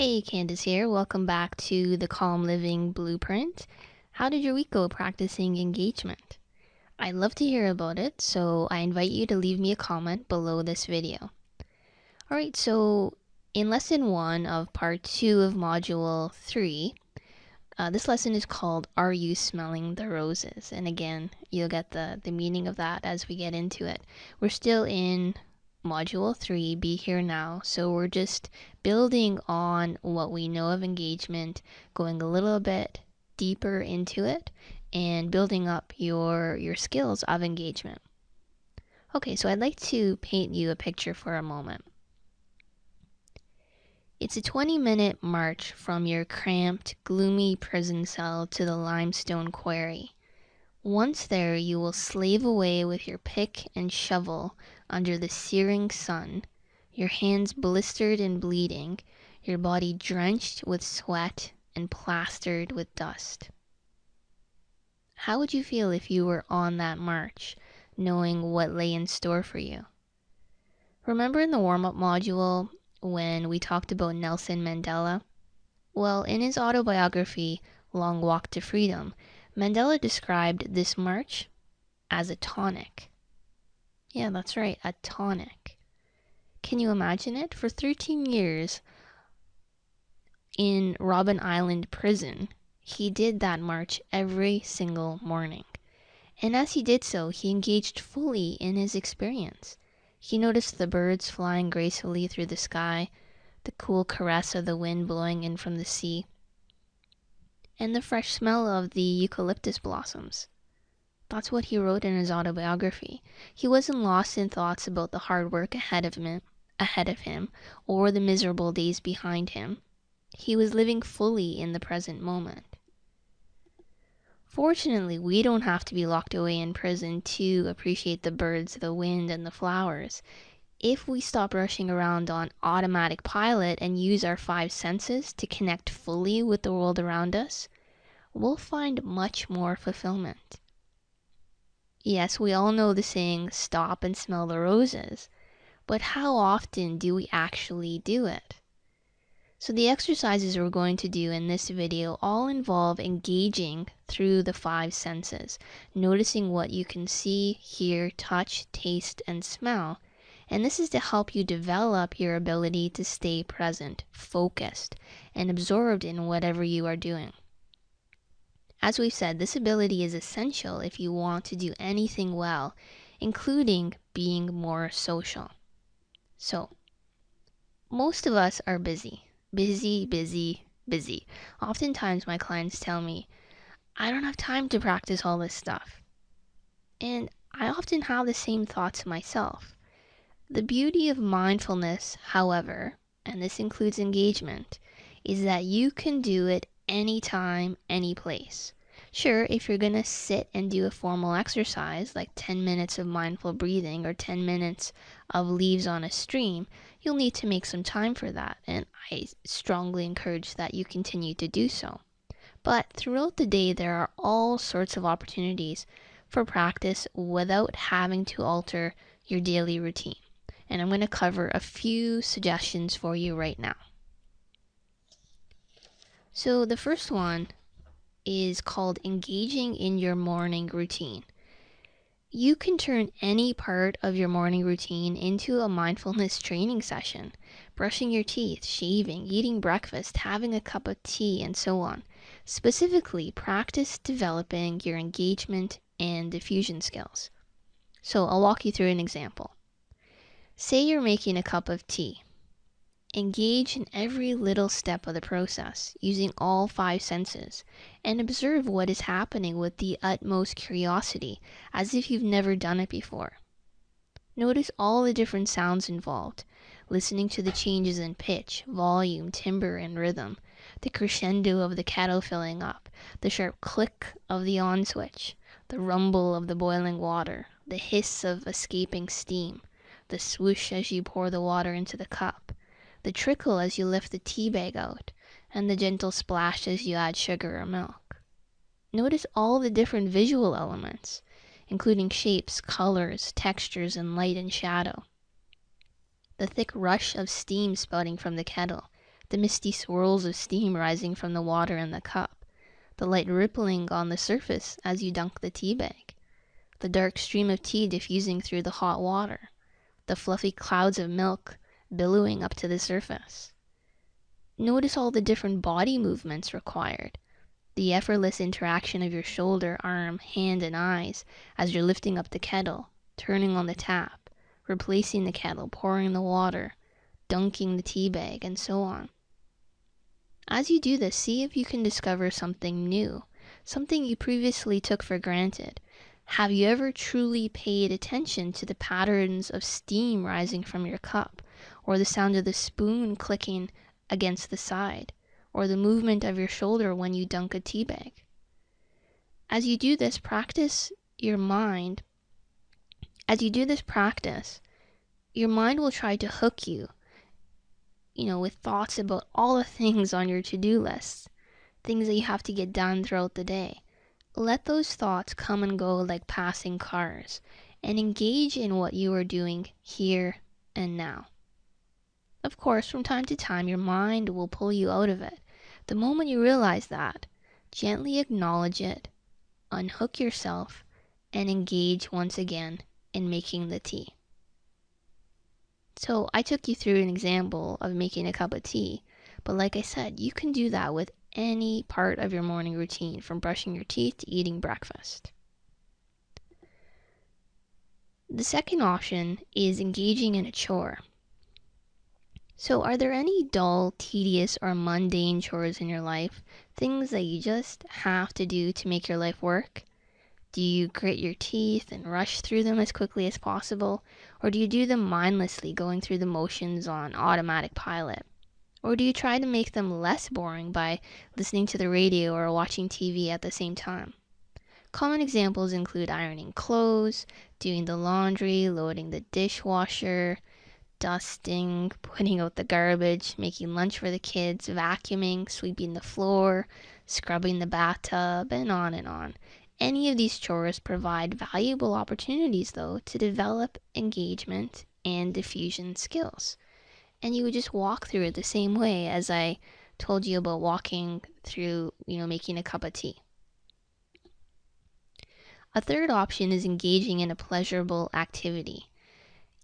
Hey, Candace here. Welcome back to the Calm Living Blueprint. How did your week go practicing engagement? I'd love to hear about it, so I invite you to leave me a comment below this video. Alright, so in lesson 1 of part 2 of module 3, this lesson is called Are You Smelling the Roses? And again, you'll get the meaning of that as we get into it. We're still in Module 3, Be Here Now. So we're just building on what we know of engagement, going a little bit deeper into it, and building up your skills of engagement. Okay, so I'd like to paint you a picture for a moment. It's a 20-minute march from your cramped, gloomy prison cell to the limestone quarry. Once there, you will slave away with your pick and shovel under the searing sun, your hands blistered and bleeding, your body drenched with sweat and plastered with dust. How would you feel if you were on that march, knowing what lay in store for you? Remember in the warm-up module when we talked about Nelson Mandela? Well, in his autobiography, Long Walk to Freedom, Mandela described this march as a tonic. Yeah, that's right, a tonic. Can you imagine it? For 13 years in Robben Island prison, he did that march every single morning. And as he did so, he engaged fully in his experience. He noticed the birds flying gracefully through the sky, the cool caress of the wind blowing in from the sea, and the fresh smell of the eucalyptus blossoms. That's what he wrote in his autobiography. He wasn't lost in thoughts about the hard work ahead of him, or the miserable days behind him. He was living fully in the present moment. Fortunately, we don't have to be locked away in prison to appreciate the birds, the wind, and the flowers. If we stop rushing around on automatic pilot and use our 5 senses to connect fully with the world around us, we'll find much more fulfillment. Yes, we all know the saying, stop and smell the roses, but how often do we actually do it? So the exercises we're going to do in this video all involve engaging through the 5 senses, noticing what you can see, hear, touch, taste, and smell. And this is to help you develop your ability to stay present, focused, and absorbed in whatever you are doing. As we've said, this ability is essential if you want to do anything well, including being more social. So, most of us are busy. Busy. Oftentimes my clients tell me, I don't have time to practice all this stuff. And I often have the same thoughts myself. The beauty of mindfulness, however, and this includes engagement, is that you can do it anytime, any place. Sure, if you're going to sit and do a formal exercise like 10 minutes of mindful breathing or 10 minutes of leaves on a stream, you'll need to make some time for that, and I strongly encourage that you continue to do so. But throughout the day, there are all sorts of opportunities for practice without having to alter your daily routine. And I'm going to cover a few suggestions for you right now. So the first one is called engaging in your morning routine. You can turn any part of your morning routine into a mindfulness training session. Brushing your teeth, shaving, eating breakfast, having a cup of tea, and so on. Specifically, practice developing your engagement and diffusion skills. So I'll walk you through an example. Say you're making a cup of tea. Engage in every little step of the process, using all 5 senses, and observe what is happening with the utmost curiosity, as if you've never done it before. Notice all the different sounds involved, listening to the changes in pitch, volume, timbre, and rhythm, the crescendo of the kettle filling up, the sharp click of the on switch, the rumble of the boiling water, the hiss of escaping steam, the swoosh as you pour the water into the cup, the trickle as you lift the tea bag out, and the gentle splash as you add sugar or milk. Notice all the different visual elements, including shapes, colors, textures, and light and shadow. The thick rush of steam spouting from the kettle, the misty swirls of steam rising from the water in the cup, the light rippling on the surface as you dunk the tea bag, the dark stream of tea diffusing through the hot water, the fluffy clouds of milk billowing up to the surface. Notice all the different body movements required, the effortless interaction of your shoulder, arm, hand, and eyes as you're lifting up the kettle, turning on the tap, replacing the kettle, pouring the water, dunking the tea bag, and so on. As you do this, see if you can discover something new, something you previously took for granted. Have you ever truly paid attention to the patterns of steam rising from your cup, or the sound of the spoon clicking against the side, or the movement of your shoulder when you dunk a tea bag? As you do this practice, your mind will try to hook you, with thoughts about all the things on your to-do list, things that you have to get done throughout the day. Let those thoughts come and go like passing cars, and engage in what you are doing here and now. Of course, from time to time, your mind will pull you out of it. The moment you realize that, gently acknowledge it, unhook yourself, and engage once again in making the tea. So I took you through an example of making a cup of tea, but like I said, you can do that with any part of your morning routine, from brushing your teeth to eating breakfast. The second option is engaging in a chore. So are there any dull, tedious, or mundane chores in your life? Things that you just have to do to make your life work? Do you grit your teeth and rush through them as quickly as possible? Or do you do them mindlessly, going through the motions on automatic pilot? Or do you try to make them less boring by listening to the radio or watching TV at the same time? Common examples include ironing clothes, doing the laundry, loading the dishwasher, dusting, putting out the garbage, making lunch for the kids, vacuuming, sweeping the floor, scrubbing the bathtub, and on and on. Any of these chores provide valuable opportunities, though, to develop engagement and diffusion skills. And you would just walk through it the same way as I told you about walking through, making a cup of tea. A third option is engaging in a pleasurable activity.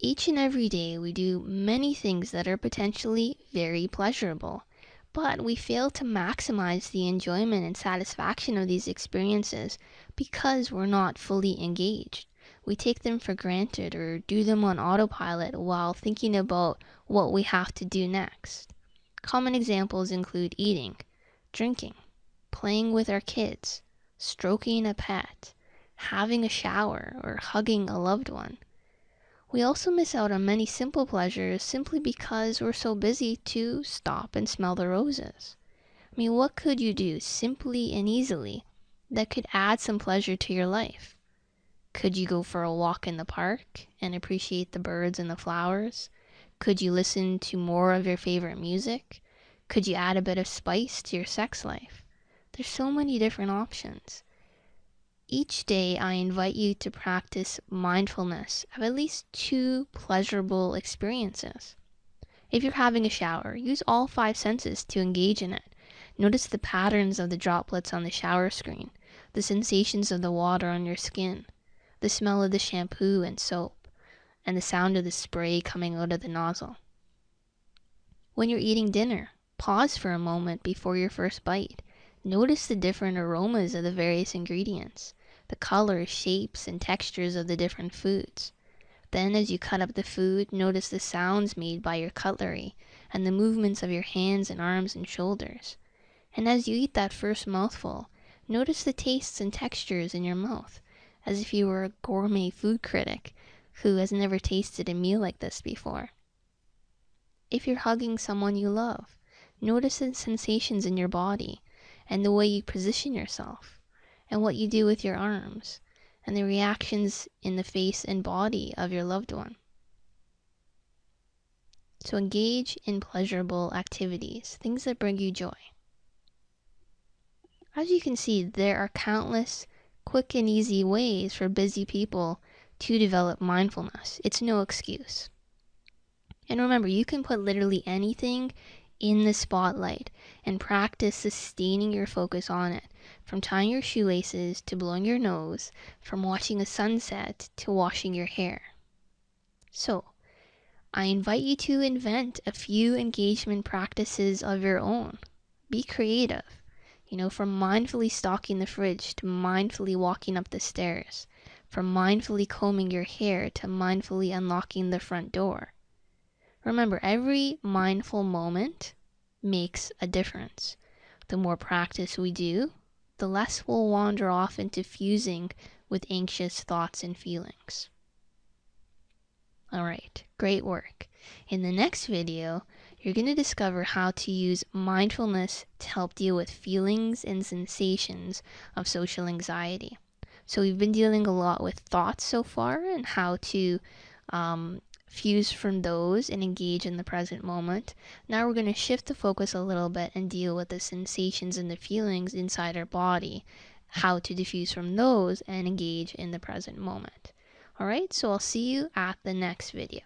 Each and every day we do many things that are potentially very pleasurable, but we fail to maximize the enjoyment and satisfaction of these experiences because we're not fully engaged. We take them for granted or do them on autopilot while thinking about what we have to do next. Common examples include eating, drinking, playing with our kids, stroking a pet, having a shower, or hugging a loved one. We also miss out on many simple pleasures simply because we're so busy to stop and smell the roses. What could you do simply and easily that could add some pleasure to your life? Could you go for a walk in the park and appreciate the birds and the flowers? Could you listen to more of your favorite music? Could you add a bit of spice to your sex life? There's so many different options. Each day, I invite you to practice mindfulness of at least 2 pleasurable experiences. If you're having a shower, use all 5 senses to engage in it. Notice the patterns of the droplets on the shower screen, the sensations of the water on your skin, the smell of the shampoo and soap, and the sound of the spray coming out of the nozzle. When you're eating dinner, pause for a moment before your first bite. Notice the different aromas of the various ingredients, the colors, shapes, and textures of the different foods. Then, as you cut up the food, notice the sounds made by your cutlery and the movements of your hands and arms and shoulders. And as you eat that first mouthful, notice the tastes and textures in your mouth, as if you were a gourmet food critic who has never tasted a meal like this before. If you're hugging someone you love, notice the sensations in your body and the way you position yourself, and what you do with your arms, and the reactions in the face and body of your loved one. So engage in pleasurable activities, things that bring you joy. As you can see, there are countless quick and easy ways for busy people to develop mindfulness. It's no excuse. And remember, you can put literally anything in the spotlight and practice sustaining your focus on it, from tying your shoelaces to blowing your nose, from watching a sunset to washing your hair. So, I invite you to invent a few engagement practices of your own. Be creative. From mindfully stocking the fridge to mindfully walking up the stairs, from mindfully combing your hair to mindfully unlocking the front door. Remember, every mindful moment makes a difference. The more practice we do, the less we'll wander off into fusing with anxious thoughts and feelings. Alright, great work. In the next video, you're going to discover how to use mindfulness to help deal with feelings and sensations of social anxiety. So we've been dealing a lot with thoughts so far and how to fuse from those and engage in the present moment. Now we're going to shift the focus a little bit and deal with the sensations and the feelings inside our body, how to diffuse from those and engage in the present moment. Alright, so I'll see you at the next video.